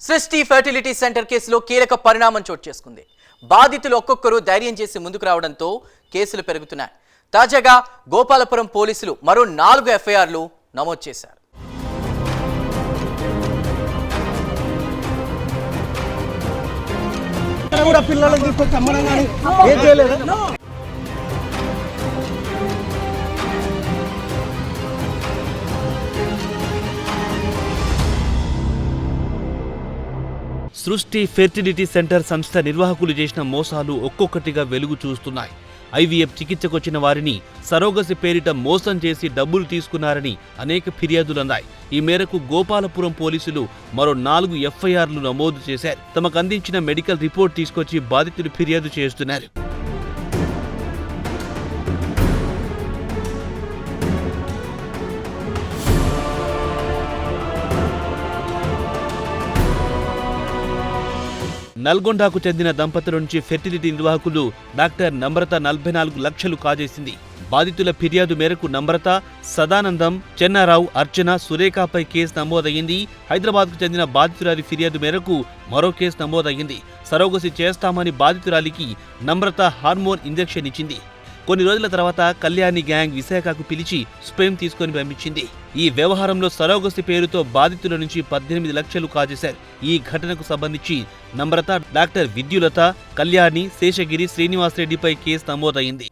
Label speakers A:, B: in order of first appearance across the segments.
A: సృష్టి fertility centre కేసులో కీలక పరిణామం చోటు చేసుకుంది. బాధితులు ఒక్కొక్కరు ధైర్యం చేసి ముందుకు రావడంతో కేసులు పెరుగుతున్నాయి. తాజాగా గోపాలపురం పోలీసులు మరో 4 ఎఫ్ఐఆర్లు నమోదు చేశారు.
B: సృష్టి ఫెర్టిలిటీ సెంటర్ సంస్థ నిర్వాహకులు చేసిన మోసాలు ఒక్కొక్కటిగా వెలుగు చూస్తున్నాయి. ఐవీఎఫ్ చికిత్సకొచ్చిన వారిని సరోగసి పేరిట మోసం చేసి డబ్బులు తీసుకున్నారని అనేక ఫిర్యాదులున్నాయి. ఈ మేరకు గోపాలపురం పోలీసులు మరో 4 ఎఫ్ఐఆర్లు నమోదు చేశారు. తమకు అందించిన మెడికల్ రిపోర్ట్ తీసుకొచ్చి బాధితులు ఫిర్యాదు చేస్తున్నారు. నల్గొండకు చెందిన దంపతుల నుంచి ఫెర్టిలిటీ నిర్వాహకులు డాక్టర్ నమ్రత 44 లక్షలు కాజేసింది. బాధితుల ఫిర్యాదు మేరకు నమ్రత, సదానందం, చెన్నారావు, అర్చన, సురేఖపై కేసు నమోదయ్యింది. హైదరాబాద్కు చెందిన బాధితురాలి ఫిర్యాదు మేరకు మరో కేసు నమోదయ్యింది. సరోగసి చేస్తామని బాధితురాలికి నమ్రత హార్మోన్ ఇంజెక్షన్ ఇచ్చింది. కొన్ని రోజుల తర్వాత కళ్యాణి గ్యాంగ్ విశాఖకు పిలిచి స్పెర్మ్ తీసుకొని పంపించింది. ఈ వ్యవహారంలో సరోగసి పేరుతో బాధితుల నుంచి 18 లక్షలు కాజేశారు. ఈ ఘటనకు సంబంధించి నమ్రత, డాక్టర్ విద్యులత, కళ్యాణి, శేషగిరి, శ్రీనివాసరెడ్డిపై కేసు నమోదైంది.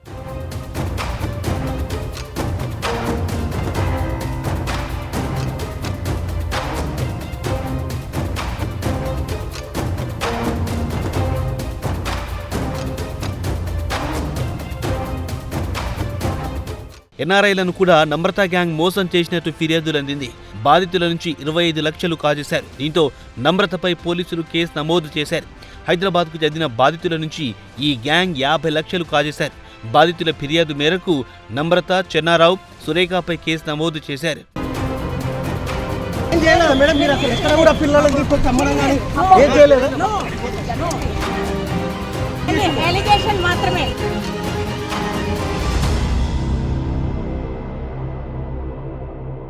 B: ఎన్ఆర్ఐలను కూడా నమ్రత గ్యాంగ్ మోసం చేసినట్టు ఫిర్యాదులు అందింది. బాధితుల నుంచి 25 లక్షలు కాజేశారు. దీంతో నమ్రతపై పోలీసులు కేసు నమోదు చేశారు. హైదరాబాద్కు చెందిన బాధితుల నుంచి ఈ గ్యాంగ్ 50 లక్షలు కాజేశారు. బాధితుల ఫిర్యాదు మేరకు నమ్రత, చెన్నారావు, సురేఖపై కేసు నమోదు చేశారు.
C: మాత్రమే